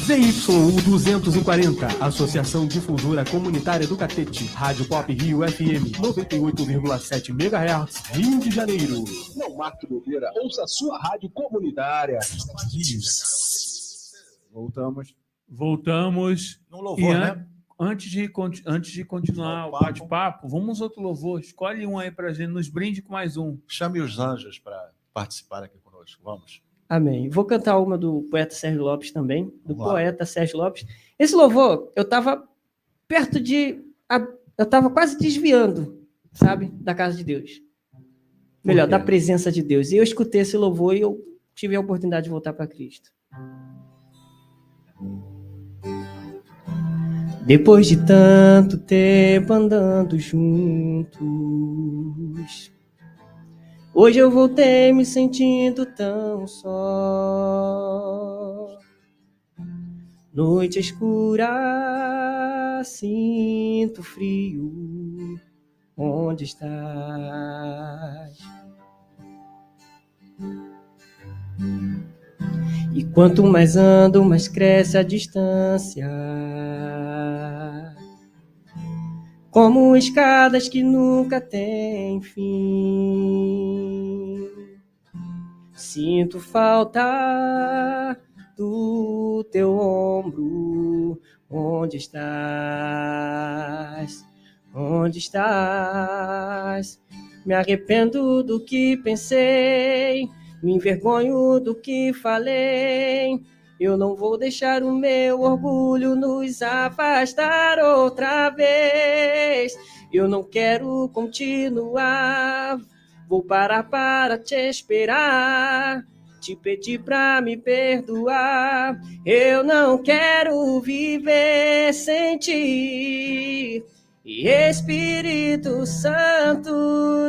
ZYU 240, Associação Difusora Comunitária do Catete, Rádio Pop Rio FM, 98,7 MHz, Rio de Janeiro. Não marque bobeira, ouça a sua rádio comunitária. Voltamos. No louvor, né? Antes de continuar o bate-papo, vamos outro louvor. Escolhe um aí pra gente, nos brinde com mais um. Chame os anjos para participar aqui conosco. Vamos. Amém. Vou cantar uma do poeta Sérgio Lopes também, poeta Sérgio Lopes. Esse louvor, eu estava eu estava quase desviando, sabe, da casa de Deus. Melhor, da presença de Deus. E eu escutei esse louvor e eu tive a oportunidade de voltar para Cristo. Depois de tanto tempo andando juntos, hoje eu voltei me sentindo tão só. Noite escura, sinto frio. Onde estás? E quanto mais ando, mais cresce a distância. Como escadas que nunca têm fim. Sinto falta do teu ombro. Onde estás? Onde estás? Me arrependo do que pensei, me envergonho do que falei. Eu não vou deixar o meu orgulho nos afastar outra vez. Eu não quero continuar, vou parar para te esperar, te pedir para me perdoar. Eu não quero viver sem ti. Espírito Santo,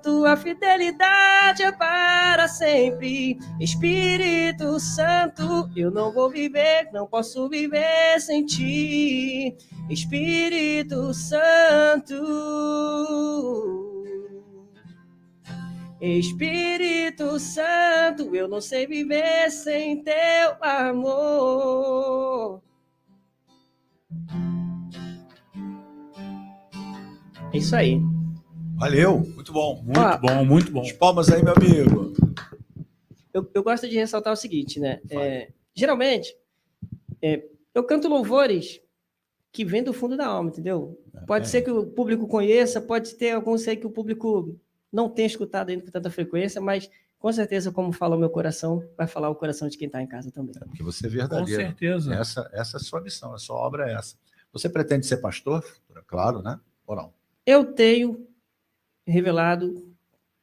tua fidelidade é para sempre. Espírito Santo, eu não vou viver, não posso viver sem ti. Espírito Santo, Espírito Santo, eu não sei viver sem teu amor. É isso aí. Valeu, muito bom. Muito bom. As palmas aí, meu amigo. Eu gosto de ressaltar o seguinte, né? Geralmente, eu canto louvores que vêm do fundo da alma, entendeu? Pode ser que o público conheça, pode ter alguns aí que o público não tenha escutado ainda com tanta frequência, mas com certeza, como fala o meu coração, vai falar o coração de quem está em casa também. Porque você é verdadeiro. Com certeza. Essa é a sua missão, a sua obra é essa. Você pretende ser pastor? Claro, né? Ou não? Eu tenho revelado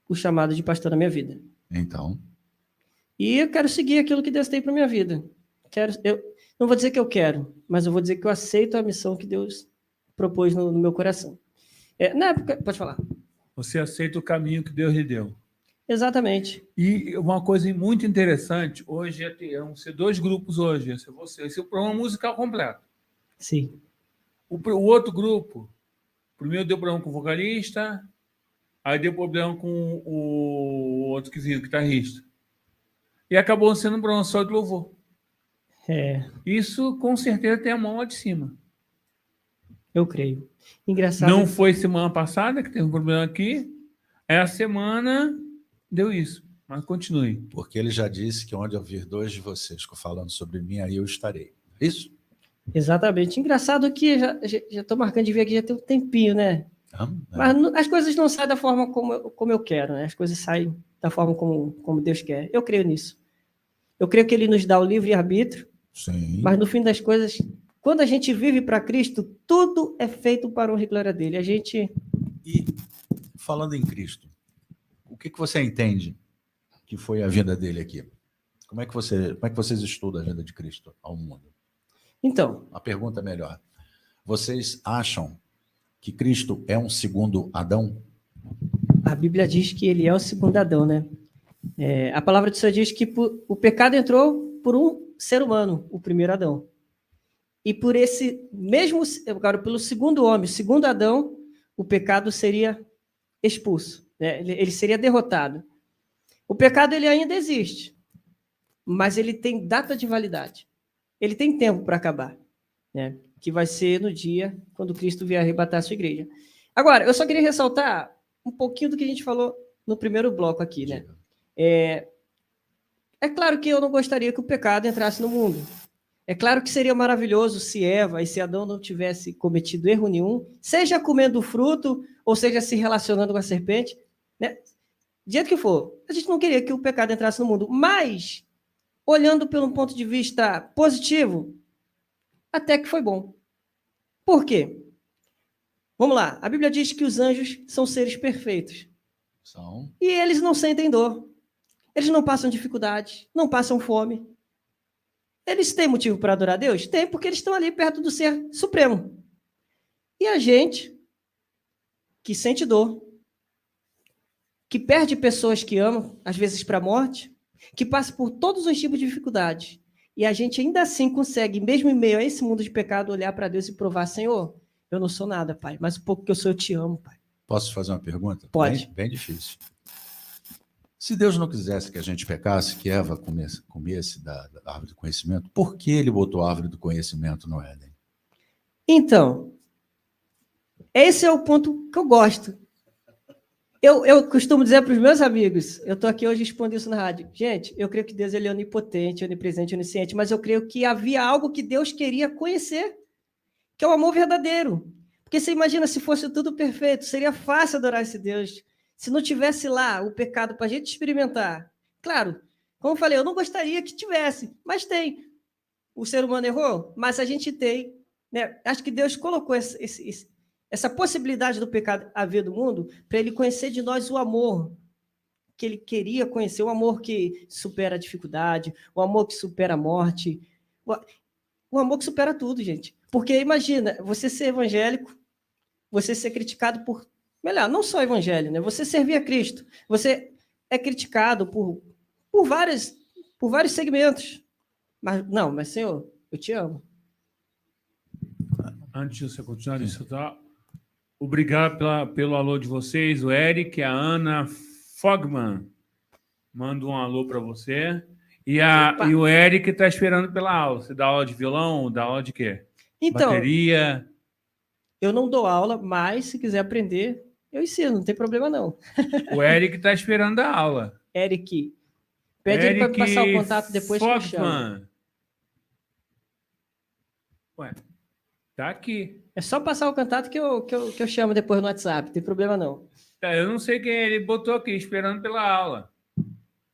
o chamado de pastor na minha vida. Então. E eu quero seguir aquilo que Deus tem para minha vida. Eu não vou dizer que eu quero, mas eu vou dizer que eu aceito a missão que Deus propôs no meu coração. Na época, pode falar. Você aceita o caminho que Deus lhe deu. Exatamente. E uma coisa muito interessante, hoje vão ser 2 grupos hoje. Esse é o programa musical completo. Sim. O outro grupo, primeiro deu problema com o vocalista, aí deu problema com o outro que viu, o guitarrista. E acabou sendo um problema só de louvor. Isso, com certeza, tem a mão lá de cima. Eu creio. Engraçado. Não foi semana passada que teve um problema aqui. Essa semana deu isso. Mas continue. Porque ele já disse que onde eu vir 2 de vocês falando sobre mim, aí eu estarei. Isso? Exatamente. Engraçado que já estou marcando de vir aqui já tem um tempinho, né? Mas as coisas não saem da forma como eu quero, né? As coisas saem da forma como Deus quer. Eu creio nisso. Eu creio que Ele nos dá o livre-arbítrio. Sim. Mas no fim das coisas, quando a gente vive para Cristo, tudo é feito para honra e glória dele. E falando em Cristo, o que você entende que foi a vinda dele aqui? Como é que vocês estudam a vinda de Cristo ao mundo? Então, a pergunta é melhor. Vocês acham que Cristo é um segundo Adão? A Bíblia diz que ele é o segundo Adão, né? A palavra do Senhor diz que o pecado entrou por um ser humano, o primeiro Adão. E por esse mesmo, agora, pelo segundo homem, o segundo Adão, o pecado seria expulso, né? Ele seria derrotado. O pecado ele ainda existe, mas ele tem data de validade. ele tem tempo para acabar, né? Que vai ser no dia quando Cristo vier arrebatar a sua igreja. Agora, eu só queria ressaltar um pouquinho do que a gente falou no primeiro bloco aqui, né? É claro que eu não gostaria que o pecado entrasse no mundo. É claro que seria maravilhoso se Eva e se Adão não tivessem cometido erro nenhum, seja comendo o fruto, ou seja se relacionando com a serpente, né? De jeito que for, a gente não queria que o pecado entrasse no mundo, mas, olhando pelo ponto de vista positivo, até que foi bom. Por quê? Vamos lá, a Bíblia diz que os anjos são seres perfeitos. São. E eles não sentem dor. Eles não passam dificuldade, não passam fome. Eles têm motivo para adorar a Deus? Tem, porque eles estão ali perto do Ser Supremo. E a gente, que sente dor, que perde pessoas que amam, às vezes para a morte, que passa por todos os tipos de dificuldades, e a gente ainda assim consegue, mesmo em meio a esse mundo de pecado, olhar para Deus e provar, Senhor, eu não sou nada, Pai, mas o pouco que eu sou, eu te amo, Pai. Posso fazer uma pergunta? Pode. Bem difícil. Se Deus não quisesse que a gente pecasse, que Eva comesse da árvore do conhecimento, por que ele botou a árvore do conhecimento no Éden? Então, esse é o ponto que eu gosto. Eu costumo dizer para os meus amigos, eu estou aqui hoje expondo isso na rádio, gente, eu creio que Deus ele é onipotente, onipresente, onisciente, mas eu creio que havia algo que Deus queria conhecer, que é o amor verdadeiro. Porque você imagina, se fosse tudo perfeito, seria fácil adorar esse Deus. Se não tivesse lá o pecado para a gente experimentar. Claro, como eu falei, eu não gostaria que tivesse, mas tem. O ser humano errou, mas a gente tem. Né? Acho que Deus colocou essa possibilidade do pecado haver do mundo para ele conhecer de nós o amor que ele queria conhecer, o amor que supera a dificuldade, o amor que supera a morte, o amor que supera tudo, gente. Porque imagina, você ser evangélico, você ser criticado por... Melhor, não só evangelho, né? Você servir a Cristo. Você é criticado por vários segmentos. Mas, Senhor, eu te amo. Antes de você continuar isso, tá? Obrigado pelo alô de vocês. O Eric, a Ana Fogman. Manda um alô para você. E o Eric está esperando pela aula. Você dá aula de violão? Dá aula de quê? Então, bateria? Eu não dou aula, mas se quiser aprender, eu ensino, não tem problema não. O Eric está esperando a aula. Eric, pede ele para passar o contato depois que eu chamo. Ué, tá aqui. É só passar o contato que eu chamo depois no WhatsApp, não tem problema não. Eu não sei quem ele botou aqui, esperando pela aula.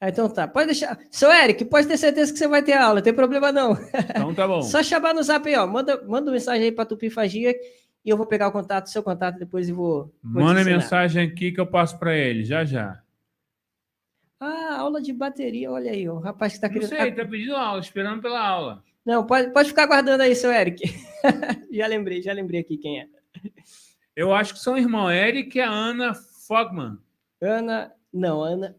Então tá, pode deixar. Seu Eric, pode ter certeza que você vai ter aula, não tem problema não. Então tá bom. Só chamar no Zap aí, ó. Manda uma mensagem aí para Tupifagia e eu vou pegar o seu contato depois e vou manda mensagem aqui que eu passo para ele, já. Ah, aula de bateria, olha aí, o rapaz que tá querendo... Não sei, tá pedindo aula, esperando pela aula. Não, pode ficar aguardando aí, seu Eric. já lembrei aqui quem é. Eu acho que são irmãos, Eric e a Ana Fogman. Ana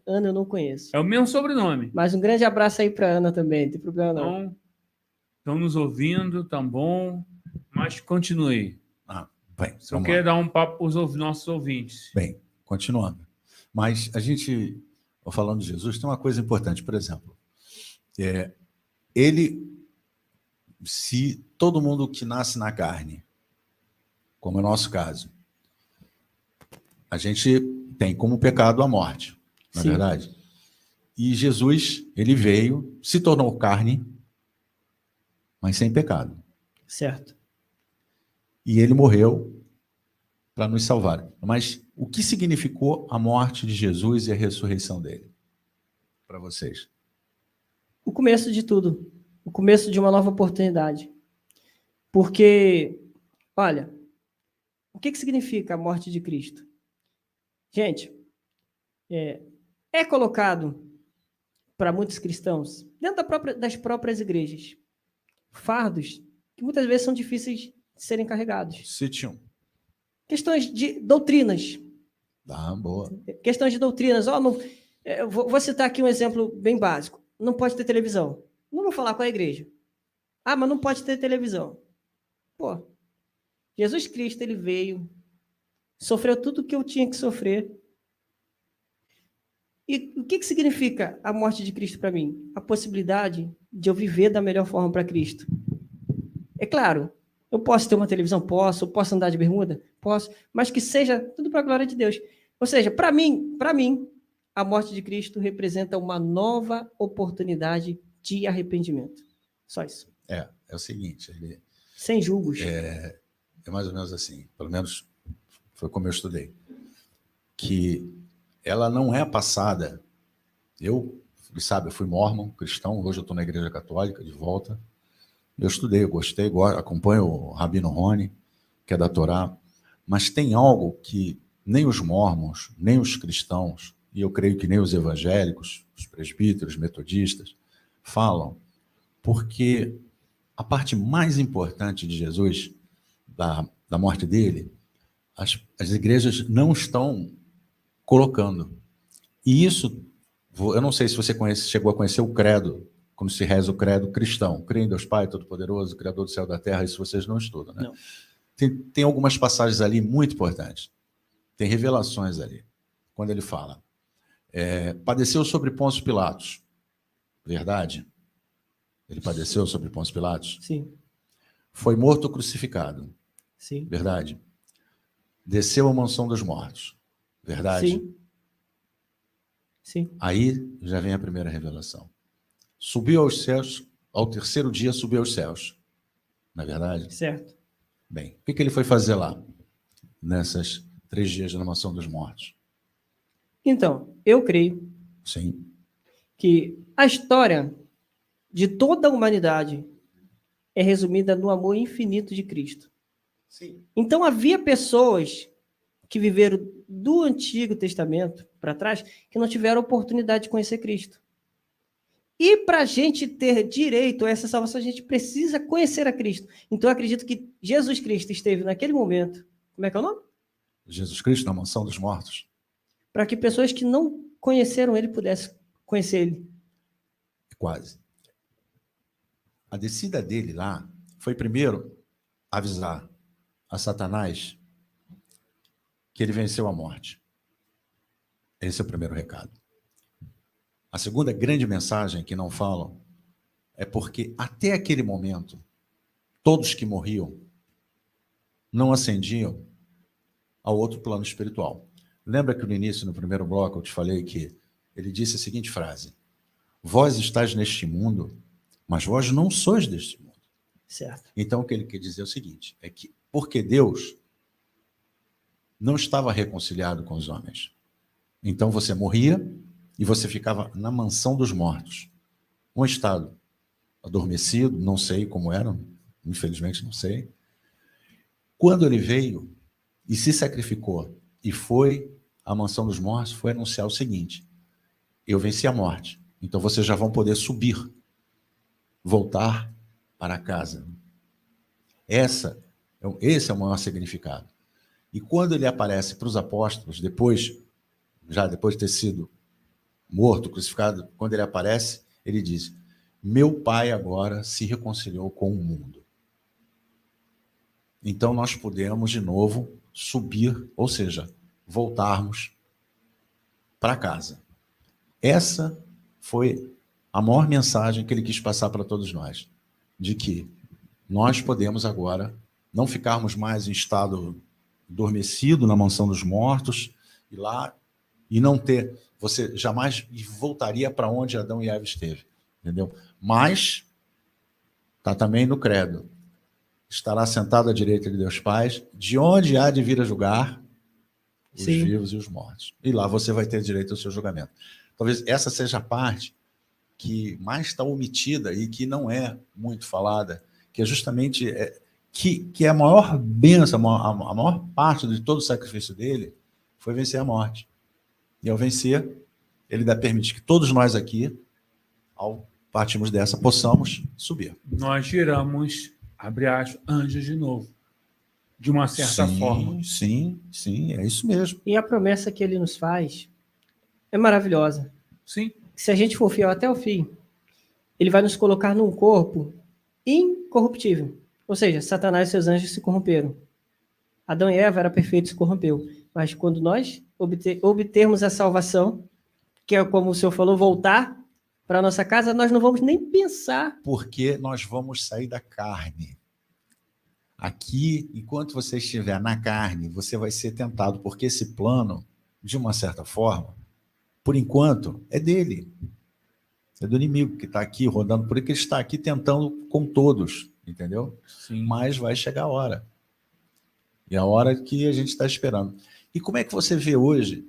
eu não conheço. É o mesmo sobrenome. Mas um grande abraço aí para Ana também, não tem problema não. Então, estão nos ouvindo, tá bom, mas continue. Bem, só queria dar um papo para os nossos ouvintes. Bem, continuando. Mas a gente, falando de Jesus, tem uma coisa importante, por exemplo. Se todo mundo que nasce na carne, como é o nosso caso, a gente tem como pecado a morte, não é verdade? E Jesus, ele veio, se tornou carne, mas sem pecado. Certo. E ele morreu para nos salvar. Mas o que significou a morte de Jesus e a ressurreição dele? Para vocês. O começo de tudo. O começo de uma nova oportunidade. Porque, olha, o que significa a morte de Cristo? Gente, é colocado para muitos cristãos, dentro das próprias igrejas, fardos que muitas vezes são difíceis de serem carregados. Cite um. Questões de doutrinas. Boa. Questões de doutrinas. Vou citar aqui um exemplo bem básico. Não pode ter televisão. Não vou falar com a igreja. Mas não pode ter televisão. Pô, Jesus Cristo, ele veio, sofreu tudo o que eu tinha que sofrer. E o que significa a morte de Cristo para mim? A possibilidade de eu viver da melhor forma para Cristo. É claro, eu posso ter uma televisão? Posso. Eu posso andar de bermuda? Posso. Mas que seja tudo para a glória de Deus. Ou seja, para mim, a morte de Cristo representa uma nova oportunidade de arrependimento. Só isso. É o seguinte, Sem julgos. é mais ou menos assim, pelo menos foi como eu estudei, que ela não é passada. Eu fui mórmon, cristão, hoje eu estou na igreja católica, de volta. Eu estudei, eu gostei, acompanho o Rabino Rony, que é da Torá, mas tem algo que nem os mórmons, nem os cristãos, e eu creio que nem os evangélicos, os presbíteros, metodistas, falam, porque a parte mais importante de Jesus, da morte dele, as igrejas não estão colocando. E isso, eu não sei se você chegou a conhecer o credo, quando se reza o credo cristão. Creio em Deus Pai Todo-Poderoso, Criador do céu e da terra, isso vocês não estudam, né? Não. Tem algumas passagens ali muito importantes. Tem revelações ali. Quando ele fala, padeceu sobre Pôncio Pilatos. Verdade? Ele padeceu sobre Pôncio Pilatos? Sim. Foi morto crucificado. Sim. Verdade? Desceu à mansão dos mortos. Verdade? Sim. Sim. Aí já vem a primeira revelação. Subiu aos céus, ao terceiro dia subiu aos céus. Não é verdade? Certo. Bem, o que ele foi fazer lá, nessas 3 dias na mansão dos mortos? Então, eu creio Sim. que a história de toda a humanidade é resumida no amor infinito de Cristo. Sim. Então, havia pessoas que viveram do Antigo Testamento para trás que não tiveram oportunidade de conhecer Cristo. E para a gente ter direito a essa salvação, a gente precisa conhecer a Cristo. Então, eu acredito que Jesus Cristo esteve naquele momento. Como é que é o nome? Jesus Cristo na mansão dos mortos. Para que pessoas que não conheceram ele pudessem conhecer ele. Quase. A descida dele lá foi primeiro avisar a Satanás que ele venceu a morte. Esse é o primeiro recado. A segunda grande mensagem que não falam é porque até aquele momento, todos que morriam não ascendiam ao outro plano espiritual. Lembra que no início, no primeiro bloco, eu te falei que ele disse a seguinte frase: vós estáis neste mundo, mas vós não sois deste mundo. Certo. Então, o que ele quer dizer é o seguinte, é que porque Deus não estava reconciliado com os homens, então você morria e você ficava na mansão dos mortos. Um estado adormecido, não sei como era, infelizmente não sei. Quando ele veio e se sacrificou e foi à mansão dos mortos, foi anunciar o seguinte: eu venci a morte, então vocês já vão poder subir, voltar para casa. Esse é o maior significado. E quando ele aparece para os apóstolos, depois de ter sido morto, crucificado, quando ele aparece, ele diz: meu Pai agora se reconciliou com o mundo. Então nós podemos de novo subir, ou seja, voltarmos para casa. Essa foi a maior mensagem que ele quis passar para todos nós, de que nós podemos agora não ficarmos mais em estado adormecido na mansão dos mortos e lá e não ter, você jamais voltaria para onde Adão e Eva esteve, entendeu? Mas está também no credo: estará sentado à direita de Deus Pai, de onde há de vir a julgar os Sim. vivos e os mortos. E lá você vai ter direito ao seu julgamento. Talvez essa seja a parte que mais está omitida e que não é muito falada, que é justamente que é a maior bênção, a maior parte de todo o sacrifício dele foi vencer a morte. E ao vencer, ele permite que todos nós aqui, ao partirmos dessa, possamos subir. Nós giramos, abre aspas, anjos de novo. De uma certa forma. Sim, é isso mesmo. E a promessa que ele nos faz é maravilhosa. Sim. Se a gente for fiel até o fim, ele vai nos colocar num corpo incorruptível. Ou seja, Satanás e seus anjos se corromperam. Adão e Eva era perfeito e se corrompeu. Mas quando nós obtermos a salvação, que é como o senhor falou, voltar para a nossa casa, nós não vamos nem pensar. Porque nós vamos sair da carne. Aqui, enquanto você estiver na carne, você vai ser tentado, porque esse plano, de uma certa forma, por enquanto, é dele. É do inimigo que está aqui rodando, por isso que ele está aqui tentando com todos, entendeu? Sim. Mas vai chegar a hora. E a hora que a gente está esperando. E como é que você vê hoje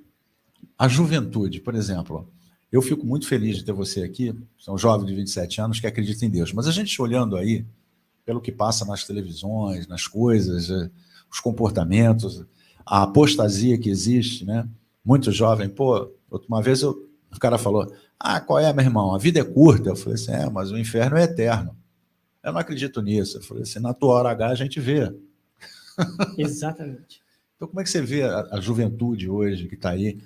a juventude, por exemplo? Eu fico muito feliz de ter você aqui, você é um jovem de 27 anos que acredita em Deus, mas a gente olhando aí, pelo que passa nas televisões, nas coisas, os comportamentos, a apostasia que existe, né? Muito jovem, pô, uma vez o cara falou, qual é, meu irmão? A vida é curta. Eu falei assim, mas o inferno é eterno. Eu não acredito nisso. Eu falei assim, na tua hora H a gente vê. Exatamente. Então, como é que você vê a juventude hoje que está aí?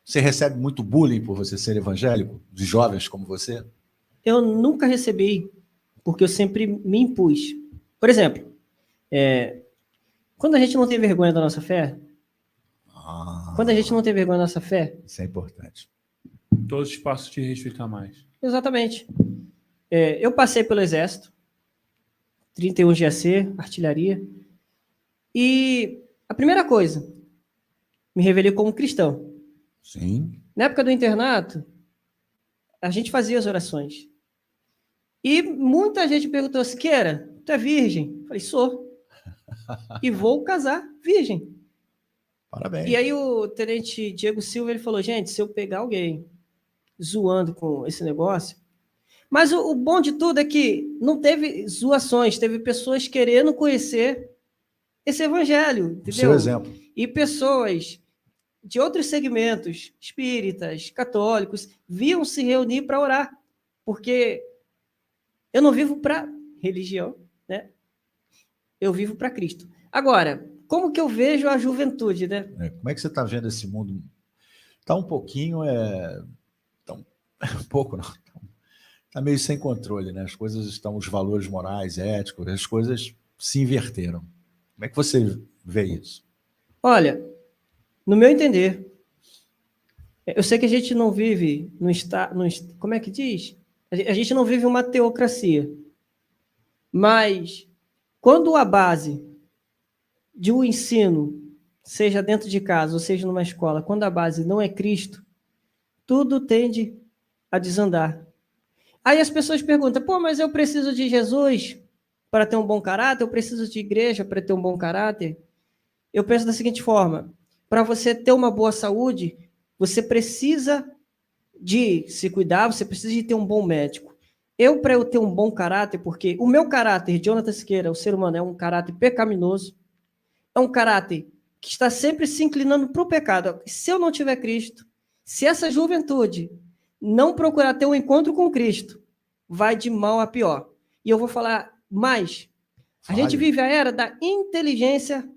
Você recebe muito bullying por você ser evangélico, de jovens como você? Eu nunca recebi, porque eu sempre me impus. Por exemplo, quando a gente não tem vergonha da nossa fé, Isso é importante. Todos os passos te respeitar mais. Exatamente. Eu passei pelo Exército, 31 GAC, artilharia, e a primeira coisa, me revelei como cristão. Sim. Na época do internato, a gente fazia as orações. E muita gente perguntou, Siqueira, tu é virgem? Eu falei, sou. E vou casar virgem. Parabéns. E aí o tenente Diego Silva, ele falou, gente, se eu pegar alguém zoando com esse negócio... Mas o bom de tudo é que não teve zoações, teve pessoas querendo conhecer esse evangelho, entendeu? O seu exemplo. E pessoas de outros segmentos, espíritas, católicos, viam se reunir para orar, porque eu não vivo para religião, né? Eu vivo para Cristo. Agora, como que eu vejo a juventude, né? Como é que você está vendo esse mundo? Está um pouquinho, um pouco não, está meio sem controle, né? As coisas estão, os valores morais, éticos, as coisas se inverteram. Como é que você vê isso? Olha, no meu entender, eu sei que a gente não vive como é que diz? A gente não vive uma teocracia, mas quando a base de um ensino, seja dentro de casa ou seja numa escola, quando a base não é Cristo, tudo tende a desandar. Aí as pessoas perguntam, mas eu preciso de Jesus para ter um bom caráter? Eu preciso de igreja para ter um bom caráter? Eu penso da seguinte forma, para você ter uma boa saúde, você precisa de se cuidar, você precisa de ter um bom médico. Para eu ter um bom caráter, porque o meu caráter, Jonathan Siqueira, o ser humano, é um caráter pecaminoso, é um caráter que está sempre se inclinando para o pecado. Se eu não tiver Cristo, se essa juventude não procurar ter um encontro com Cristo, vai de mal a pior. E eu vou falar mais. A gente vive a era da inteligência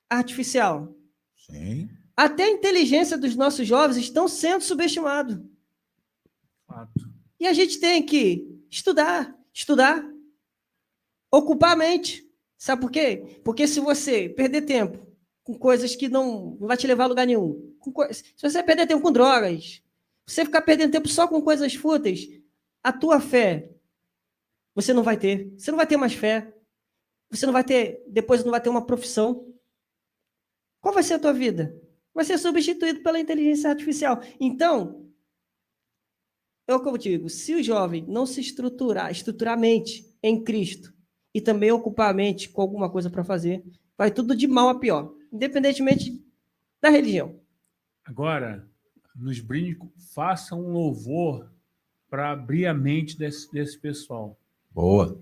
artificial. Sim. Até a inteligência dos nossos jovens estão sendo subestimados. Fato. E a gente tem que estudar, ocupar a mente. Sabe por quê? Porque se você perder tempo com coisas que não vai te levar a lugar nenhum, se você perder tempo com drogas, você ficar perdendo tempo só com coisas fúteis, a tua fé, você não vai ter. Você não vai ter mais fé. Você não vai ter, depois não vai ter uma profissão. Qual vai ser a tua vida? Vai ser substituído pela inteligência artificial. Então, como eu digo, se o jovem não se estruturar a mente em Cristo e também ocupar a mente com alguma coisa para fazer, vai tudo de mal a pior, independentemente da religião. Agora, nos brinde, faça um louvor para abrir a mente desse pessoal. Boa.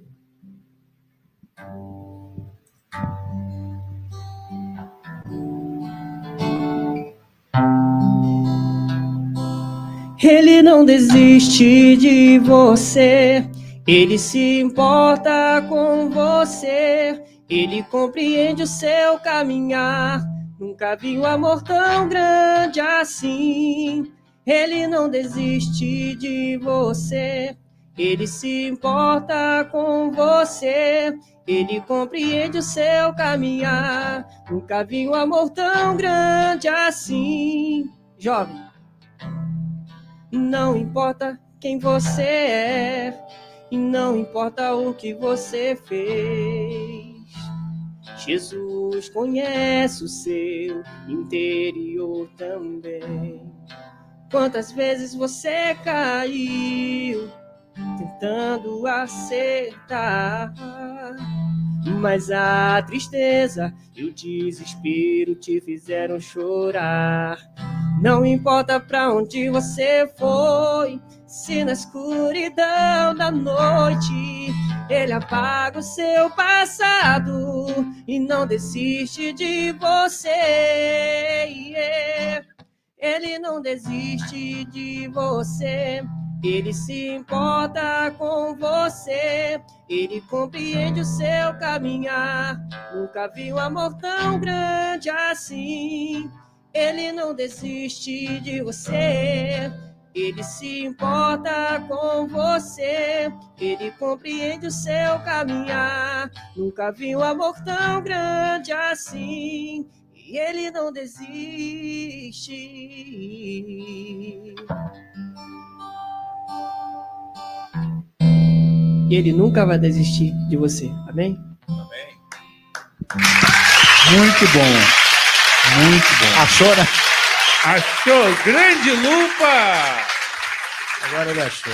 Ele não desiste de você, ele se importa com você, ele compreende o seu caminhar. Nunca vi um amor tão grande assim. Ele não desiste de você, ele se importa com você, ele compreende o seu caminhar. Nunca vi um amor tão grande assim. Jovem, não importa quem você é, e não importa o que você fez. Jesus conhece o seu interior também. Quantas vezes você caiu tentando acertar, mas a tristeza e o desespero te fizeram chorar. Não importa pra onde você foi, se na escuridão da noite ele apaga o seu passado e não desiste de você. Ele não desiste de você. Ele se importa com você, ele compreende o seu caminhar. Nunca vi um amor tão grande assim. Ele não desiste de você, ele se importa com você, ele compreende o seu caminhar. Nunca vi um amor tão grande assim. E ele não desiste. E ele nunca vai desistir de você. Amém? Amém. Muito bom. Muito bom. Achou, né? Achou. Grande Lupa! Agora ele achou.